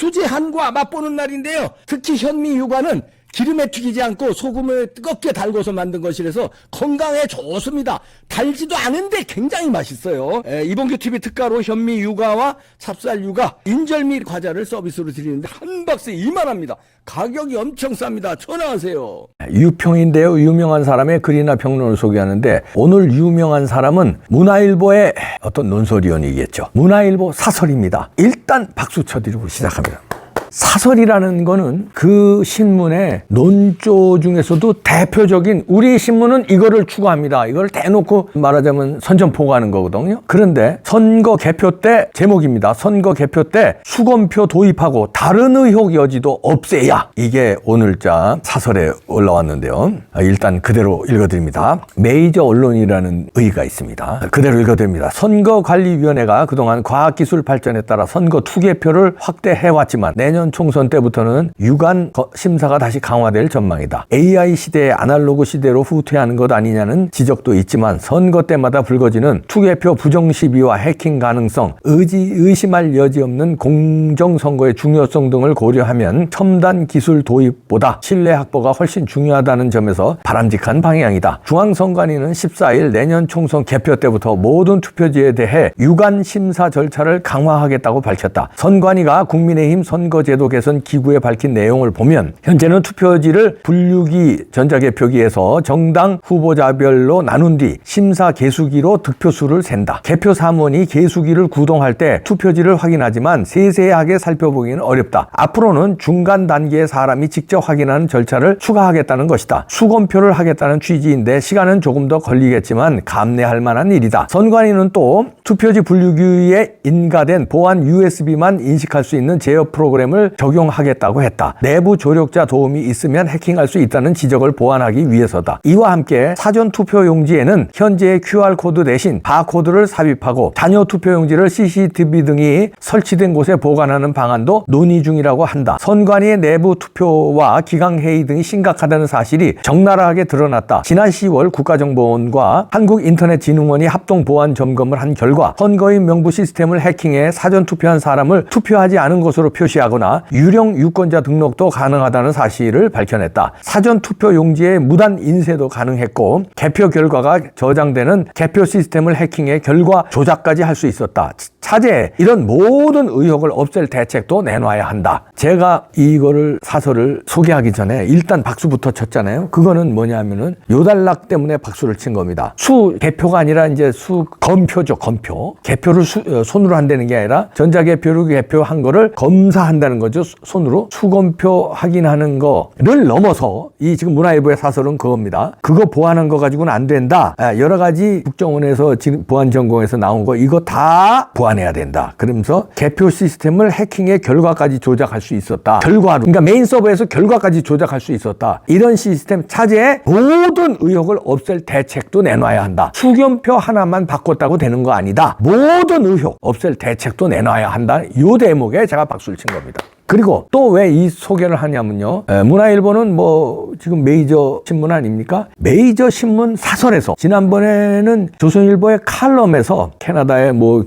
수제한과 맛보는 날인데요. 특히 현미 유과는 기름에 튀기지 않고 소금을 뜨겁게 달궈서 만든 것이라서 건강에 좋습니다. 달지도 않은데 굉장히 맛있어요. 이봉규 TV 특가로 현미 유과와 찹쌀 유과, 인절미 과자를 서비스로 드리는데 한 박스에 2만 원입니다. 가격이 엄청 쌉니다. 전화하세요. 유평인데요. 유명한 사람의 글이나 평론을 소개하는데 오늘 유명한 사람은 문화일보의 어떤 논설위원이겠죠. 문화일보 사설입니다. 일단 박수 쳐드리고 시작합니다. 사설이라는 거는 그 신문의 논조 중에서도 대표적인, 우리 신문은 이거를 추구합니다. 이걸 대놓고 말하자면 선전포고하는 거거든요. 그런데 선거 개표 때 제목입니다. 선거 개표 때 수검표 도입하고 다른 의혹 여지도 없애야. 이게 오늘자 사설에 올라왔는데요. 일단 그대로 읽어드립니다. 메이저 언론이라는 의의가 있습니다. 그대로 읽어드립니다. 선거관리위원회가 그동안 과학기술 발전에 따라 선거 투개표를 확대해왔지만 내년 총선 때부터는 유관 심사가 다시 강화될 전망이다. AI 시대의 아날로그 시대로 후퇴하는 것 아니냐는 지적도 있지만 선거 때마다 불거지는 투개표 부정 시비와 해킹 가능성, 의심할 여지 없는 공정선거의 중요성 등을 고려하면 첨단 기술 도입보다 신뢰 확보가 훨씬 중요하다는 점에서 바람직한 방향이다. 중앙선관위는 14일 내년 총선 개표 때부터 모든 투표지에 대해 유관 심사 절차를 강화하겠다고 밝혔다. 선관위가 국민의힘 선거제도 개선 기구에 밝힌 내용을 보면 현재는 투표지를 분류기 전자개표기에서 정당 후보자별로 나눈 뒤 심사 개수기로 득표수를 센다. 개표 사무원이 개수기를 구동할 때 투표지를 확인하지만 세세하게 살펴보기는 어렵다. 앞으로는 중간 단계의 사람이 직접 확인하는 절차를 추가하겠다는 것이다. 수검표를 하겠다는 취지인데 시간은 조금 더 걸리겠지만 감내할 만한 일이다. 선관위는 또 투표지 분류기에 인가된 보안 USB만 인식할 수 있는 제어 프로그램을 적용하겠다고 했다. 내부 조력자 도움이 있으면 해킹할 수 있다는 지적을 보완하기 위해서다. 이와 함께 사전 투표용지에는 현재의 QR코드 대신 바코드를 삽입하고 잔여 투표용지를 CCTV 등이 설치된 곳에 보관하는 방안도 논의 중이라고 한다. 선관위의 내부 투표와 기강회의 등이 심각하다는 사실이 적나라하게 드러났다. 지난 10월 국가정보원과 한국인터넷진흥원이 합동 보안 점검을 한 결과 선거인 명부 시스템을 해킹해 사전 투표한 사람을 투표하지 않은 것으로 표시하거나 유령 유권자 등록도 가능하다는 사실을 밝혀냈다. 사전 투표 용지에 무단 인쇄도 가능했고 개표 결과가 저장되는 개표 시스템을 해킹해 결과 조작까지 할 수 있었다. 차제에 이런 모든 의혹을 없앨 대책도 내놔야 한다. 제가 이거를 사설을 소개하기 전에 일단 박수부터 쳤잖아요. 그거는 뭐냐면은 요달락 때문에 박수를 친 겁니다. 수 개표가 아니라 이제 수 검표죠. 검표. 개표를 손으로 한다는 게 아니라 전자개표로 개표한 거를 검사한다는 거죠. 손으로 수검표 확인하는 거를 넘어서 이 지금 문화일보의 사설은 그겁니다. 그거 보완한 거 가지고는 안 된다. 여러 가지 국정원에서 지금 보안전공에서 나온 거 이거 다 보완해야 된다. 그러면서 개표 시스템을 해킹해 결과까지 조작할 수 있었다. 결과로. 그러니까 메인 서버에서 결과까지 조작할 수 있었다. 이런 시스템 차제에 모든 의혹을 없앨 대책도 내놔야 한다. 수검표 하나만 바꿨다고 되는 거 아니다. 모든 의혹 없앨 대책도 내놔야 한다. 이 대목에 제가 박수를 친 겁니다. 그리고 또 왜 이 소개를 하냐면요. 문화일보는 뭐 지금 메이저 신문 아닙니까? 메이저 신문 사설에서 지난번에는 조선일보의 칼럼에서 캐나다의 뭐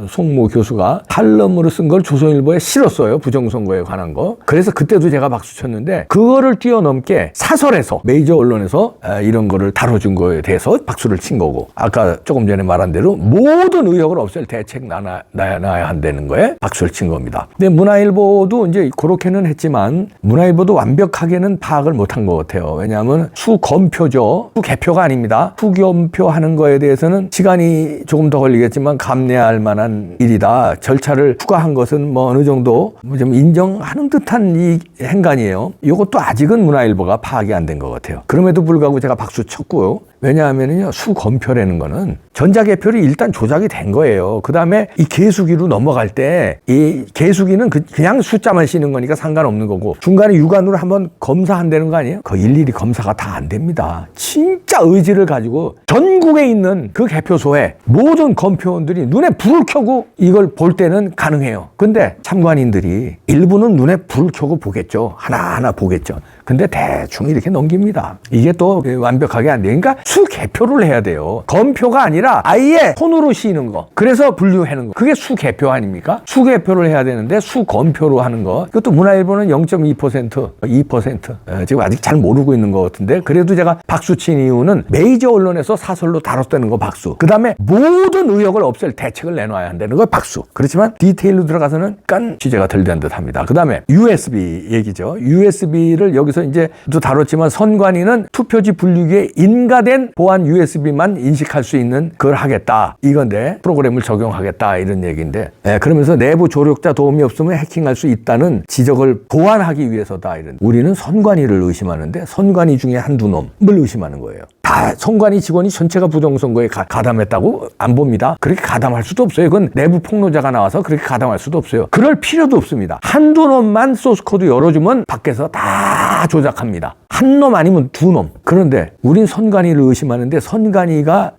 송모 교수가 칼럼으로 쓴 걸 조선일보에 실었어요. 부정선거에 관한 거. 그래서 그때도 제가 박수 쳤는데 그거를 뛰어넘게 사설에서 메이저 언론에서 이런 거를 다뤄준 거에 대해서 박수를 친 거고 아까 조금 전에 말한 대로 모든 의혹을 없앨 대책 나야 한다는 거에 박수를 친 겁니다. 근데 문화일보도 이제 그렇게는 했지만 문화일보도 완벽하게는 파악을 못한 것 같아요. 왜냐하면 수검표죠. 수개표가 아닙니다. 수검표 하는 거에 대해서는 시간이 조금 더 걸리겠지만 감내할 만한 일이다. 절차를 추가한 것은 뭐 어느 정도 좀 인정하는 듯한 이 행간이에요. 이것도 아직은 문화일보가 파악이 안 된 것 같아요. 그럼에도 불구하고 제가 박수 쳤고요. 왜냐하면요, 수검표라는 거는 전자개표를 일단 조작이 된 거예요. 그 다음에 이 개수기로 넘어갈 때 이 개수기는 그냥 숫자만 씌는 거니까 상관없는 거고 중간에 유관으로 한번 검사한다는 거 아니에요? 그 일일이 검사가 다 안 됩니다. 진짜 의지를 가지고 전국에 있는 그 개표소에 모든 검표원들이 눈에 불을 켜고 이걸 볼 때는 가능해요. 근데 참관인들이 일부는 눈에 불을 켜고 보겠죠. 하나하나 보겠죠. 근데 대충 이렇게 넘깁니다. 이게 또 완벽하게 안 돼요. 그러니까 수개표를 해야 돼요. 검표가 아니라 아예 손으로 씌는 거. 그래서 분류하는 거. 그게 수개표 아닙니까? 수개표를 해야 되는데 수검표로 하는 하는 거. 이것도 문화일보는 0.2%, 2%. 지금 아직 잘 모르고 있는 것 같은데 그래도 제가 박수 친 이유는 메이저 언론에서 사설로 다뤘다는 거 박수. 그 다음에 모든 의혹을 없앨 대책을 내놔야 한다는 거 박수. 그렇지만 디테일로 들어가서는 깐 취재가 덜 된 듯 합니다. 그 다음에 USB 얘기죠. USB를 여기서 이제 또 다뤘지만 선관위는 투표지 분류기에 인가된 보안 USB만 인식할 수 있는 걸 하겠다. 이건데 프로그램을 적용하겠다. 이런 얘기인데 그러면서 내부 조력자 도움이 없으면 해킹할 수 있다는 지적을 보완하기 위해서다. 이런. 우리는 선관위를 의심하는데 선관위 중에 한두 놈을 의심하는 거예요. 다 선관위 직원이 전체가 부정선거에 가담했다고 안 봅니다. 그렇게 가담할 수도 없어요. 그건 내부 폭로자가 나와서 그렇게 가담할 수도 없어요. 그럴 필요도 없습니다. 한두 놈만 소스코드 열어주면 밖에서 다 조작합니다. 한 놈 아니면 두 놈. 그런데 우린 선관위를 의심하는데 선관위가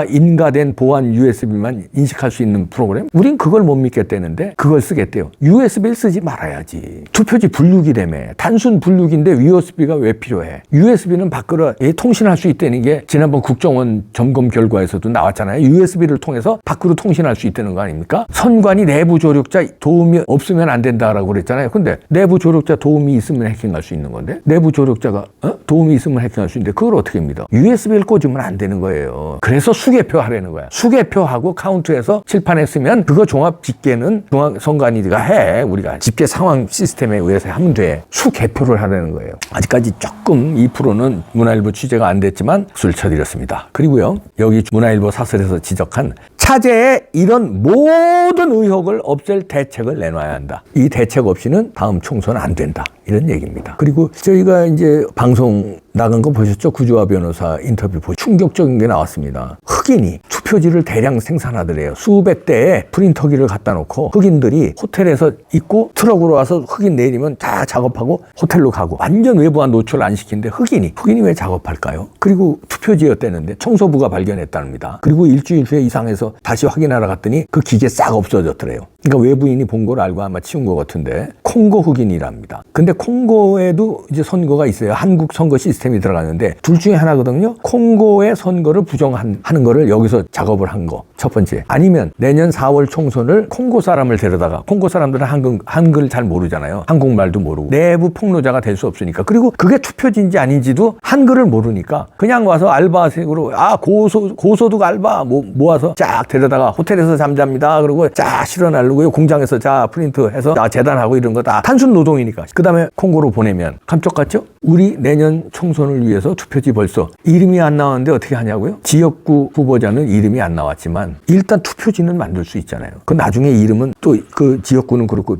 인가된 보안 USB만 인식할 수 있는 프로그램? 우린 그걸 못 믿겠다는데 그걸 쓰겠대요. USB를 쓰지 말아야지. 투표지 분류기라며. 단순 분류기인데 USB가 왜 필요해? USB는 밖으로 통신할 수 있다는 게 지난번 국정원 점검 결과에서도 나왔잖아요. USB를 통해서 밖으로 통신할 수 있다는 거 아닙니까? 선관위 내부 조력자 도움이 없으면 안 된다라고 그랬잖아요. 근데 내부 조력자 도움이 있으면 해킹할 수 있는 건데 내부 조력자가 도움이 있으면 해킹할 수 있는데 그걸 어떻게 합니다? USB를 꽂으면 안 되는 거예요. 그래서 수개표 하라는 거야. 수개표하고 카운트해서 칠판했으면 그거 종합 집계는 중앙선관위가 해. 우리가 집계 상황 시스템에 의해서 하면 돼. 수개표를 하라는 거예요. 아직까지 조금 2%는 문화일보 취재가 안 됐지만 술 쳐드렸습니다. 그리고요. 여기 문화일보 사설에서 지적한 차제에 이런 모든 의혹을 없앨 대책을 내놔야 한다. 이 대책 없이는 다음 총선 안 된다. 이런 얘기입니다. 그리고 저희가 이제 방송 나간 거 보셨죠? 구조화 변호사 인터뷰 충격적인 게 나왔습니다. 흑인이 투표지를 대량 생산하더래요. 수백 대의 프린터기를 갖다 놓고 흑인들이 호텔에서 있고 트럭으로 와서 흑인 내리면 다 작업하고 호텔로 가고 완전 외부와 노출 안 시키는데 흑인이 왜 작업할까요? 그리고 투표지였다는데 청소부가 발견했답니다. 그리고 일주일 후에 이상해서 다시 확인하러 갔더니 그 기계 싹 없어졌더래요. 그러니까 외부인이 본 걸 알고 아마 치운 것 같은데 콩고 흑인이랍니다. 근데 콩고에도 이제 선거가 있어요. 한국 선거 시스템이 들어가는데 둘 중에 하나거든요. 콩고의 선거를 부정하는 거를 여기서 작업을 한 거. 첫 번째. 아니면 내년 4월 총선을 콩고 사람을 데려다가 콩고 사람들은 한글 잘 모르잖아요. 한국말도 모르고. 내부 폭로자가 될 수 없으니까. 그리고 그게 투표지인지 아닌지도 한글을 모르니까 그냥 와서 알바식으로 고소득 알바 모아서 쫙 데려다가 호텔에서 잠잡니다. 그리고 쫙 실어나르고요. 공장에서 자 프린트 해서 자 재단하고 이런 거 다 단순 노동이니까. 그 다음에 콩고로 보내면 감쪽 같죠? 우리 내년 총선을 위해서 투표지 벌써 이름이 안 나왔는데 어떻게 하냐고요? 지역구 후보자는 이름이 안 나왔지만 일단 투표지는 만들 수 있잖아요. 그 나중에 이름은 또 그 지역구는 그렇고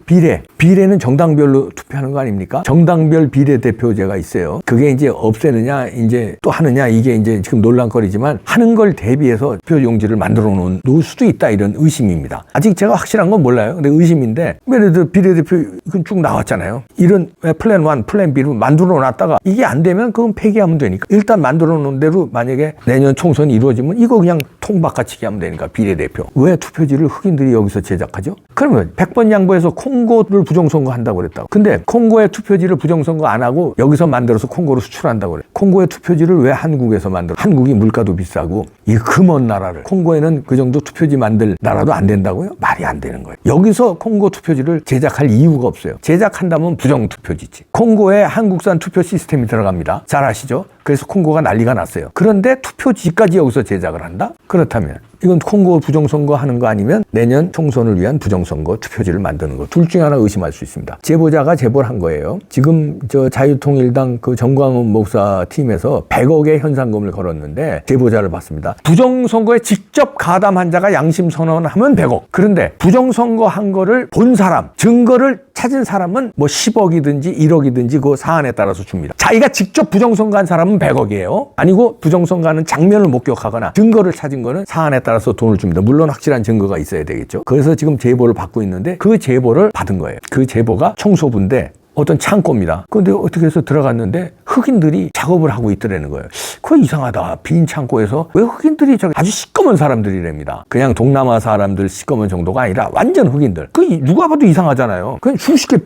비례는 정당별로 투표하는 거 아닙니까? 정당별 비례대표제가 있어요. 그게 이제 없애느냐 이제 또 하느냐 이게 이제 지금 논란거리지만 하는 걸 대비해서 투표용지를 만들어 놓을 수도 있다 이런 의심입니다. 아직 제가 확실한 건 몰라요. 근데 의심인데 예를 들어 비례대표 이건 쭉 나왔잖아요. 이런 플랜 1, 플랜 B로 만들어 놨다가 이게 안 되면 그건 폐기하면 되니까 일단 만들어 놓은 대로 만약에 내년 총선이 이루어지면 이거 그냥 통바꿔치기 하면 되니까 비례대표. 왜 투표지를 흑인들이 여기서 제작하죠? 그러면 100번 양보해서 콩고를 부정선거 한다고 그랬다고. 근데 콩고의 투표지를 부정선거 안 하고 여기서 만들어서 콩고로 수출한다고 그래. 콩고의 투표지를 왜 한국에서 만들어? 한국이 물가도 비싸고 이 금먼 나라를 콩고에는 그 정도 투표지 만들 나라도 안 된다고요? 말이 안 되는 거예요. 여기서 콩고 투표지를 제작할 이유가 없어요. 제작한다면 부정투표지지. 콩고에 한국산 투표 시스템이 들어갑니다. 잘 아시죠? 그래서 콩고가 난리가 났어요. 그런데 투표지까지 여기서 제작을 한다? 그렇다면 이건 콩고 부정선거 하는 거 아니면 내년 총선을 위한 부정선거 투표지를 만드는 거. 둘 중에 하나 의심할 수 있습니다. 제보자가 제보를 한 거예요. 지금 저 자유통일당 그 정광훈 목사 팀에서 100억의 현상금을 걸었는데 제보자를 봤습니다. 부정선거에 직접 가담한 자가 양심 선언하면 100억. 그런데 부정선거 한 거를 본 사람, 증거를 찾은 사람은 뭐 10억이든지 1억이든지 그 사안에 따라서 줍니다. 자기가 직접 부정선거한 사람은 100억이에요. 아니고 부정선거하는 장면을 목격하거나 증거를 찾은 거는 사안에 따라서 돈을 줍니다. 물론 확실한 증거가 있어야 되겠죠. 그래서 지금 제보를 받고 있는데 그 제보를 받은 거예요. 그 제보가 청소부인데 어떤 창고입니다. 그런데 어떻게 해서 들어갔는데 흑인들이 작업을 하고 있더라는 거예요. 그거 이상하다. 빈 창고에서 왜 흑인들이 저기 아주 시꺼먼 사람들이랍니다. 그냥 동남아 사람들 시꺼먼 정도가 아니라 완전 흑인들. 그 누가 봐도 이상하잖아요. 그냥 수십 개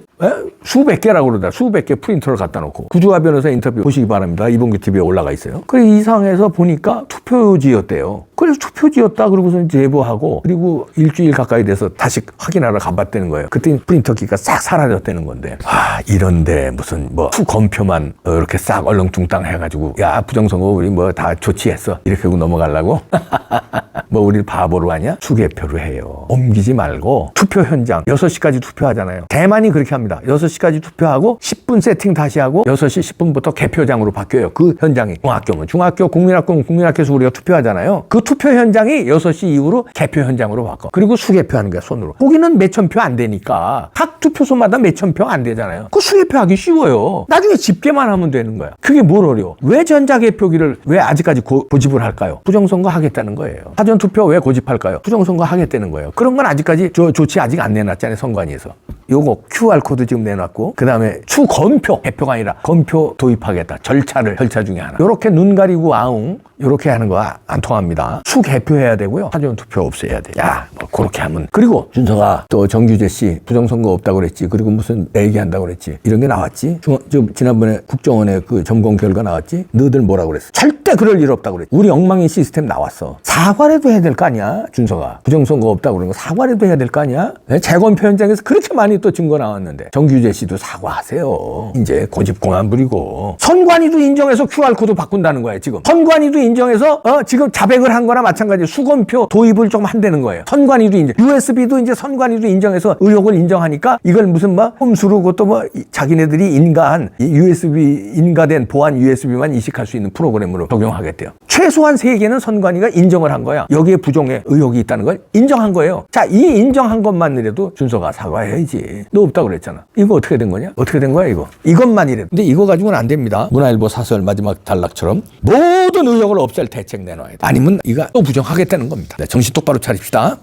수백 개라고 그러다. 수백 개 프린터를 갖다 놓고. 구주화 변호사 인터뷰 보시기 바랍니다. 이봉규 TV에 올라가 있어요. 그 이상해서 보니까 투표지였대요. 그래서 투표지였다 그러고서 제보하고 그리고 일주일 가까이 돼서 다시 확인하러 가봤다는 거예요. 그때 프린터기가 싹 사라졌다는 건데 이런데 무슨 뭐 투검표만 이렇게 싹 얼렁뚱땅 해가지고 야 부정선거 우리 뭐 다 조치했어 이렇게 하고 넘어가려고 뭐 우리 바보로 하냐? 수개표로 해요. 옮기지 말고 투표 현장 6시까지 투표하잖아요. 대만이 그렇게 합니다. 6시까지 투표하고 10분 세팅 다시 하고 6시 10분부터 개표장으로 바뀌어요. 그 현장이 중학교면 중학교, 국민학교면 국민학교에서 우리가 투표하잖아요. 그 투표 현장이 6시 이후로 개표 현장으로 바꿔. 그리고 수개표하는 거야 손으로. 거기는 몇천 표 안 되니까 각 투표소마다 몇천 표 안 되잖아요. 그 수개표하기 쉬워요. 나중에 집계만 하면 되는 거야. 그게 뭘 어려워. 왜 전자개표기를 왜 아직까지 고집을 할까요? 부정선거 하겠다는 거예요. 사전투표 왜 고집할까요? 부정선거 하겠다는 거예요. 그런 건 아직까지 조치 아직 안 내놨잖아요. 선관위에서. 요거 QR코드 지금 내놨고 그 다음에 추검표 개표가 아니라 검표 도입하겠다. 절차 중에 하나. 요렇게 눈 가리고 아웅 요렇게 하는 거 안 통합니다. 수개표해야 되고요. 사전투표 없애야 돼. 야, 뭐 그렇게 하면. 그리고 준서가 또 정규재 씨 부정선거 없다고 그랬지. 그리고 무슨 얘기한다고 그랬지. 이런 게 나왔지. 지난번에 국정원의 그 점검 결과 나왔지. 너희들 뭐라고 그랬어? 절대 그럴 일 없다고 그랬지. 우리 엉망인 시스템 나왔어. 사과라도 해야 될 거 아니야. 준서가. 부정선거 없다고 그러는 거 사과라도 해야 될 거 아니야. 재검표 현장에서 그렇게 많이 또 증거 나왔는데. 정규재 씨도 사과하세요. 이제 고집공안 부리고. 선관위도 인정해서 QR코드 바꾼다는 거예요. 지금. 선관위도 인정해서 지금 자백을 한 거나 마찬가지 수검표 도입을 좀 한다는 거예요. 선관위도 인정. USB도 이제 선관위도 인정해서 의혹을 인정하니까 이걸 무슨 뭐 홈수로 그것도 뭐 자기네들이 인가한 USB 인가된 보안 USB만 이식할 수 있는 프로그램으로 적용하겠대요. 최소한 3개는 선관위가 인정을 한 거야. 여기에 부정의 의혹이 있다는 걸 인정한 거예요. 자, 이 인정한 것만이라도 준서가 사과해야지. 너 없다고 그랬잖아. 이거 어떻게 된 거냐? 어떻게 된 거야 이거? 이것만이라도. 근데 이거 가지고는 안 됩니다. 문화일보 사설 마지막 단락처럼 모든 의혹을 없앨 대책 내놔야 돼. 아니면 이거 또 부정하겠다는 겁니다. 네, 정신 똑바로 차립시다.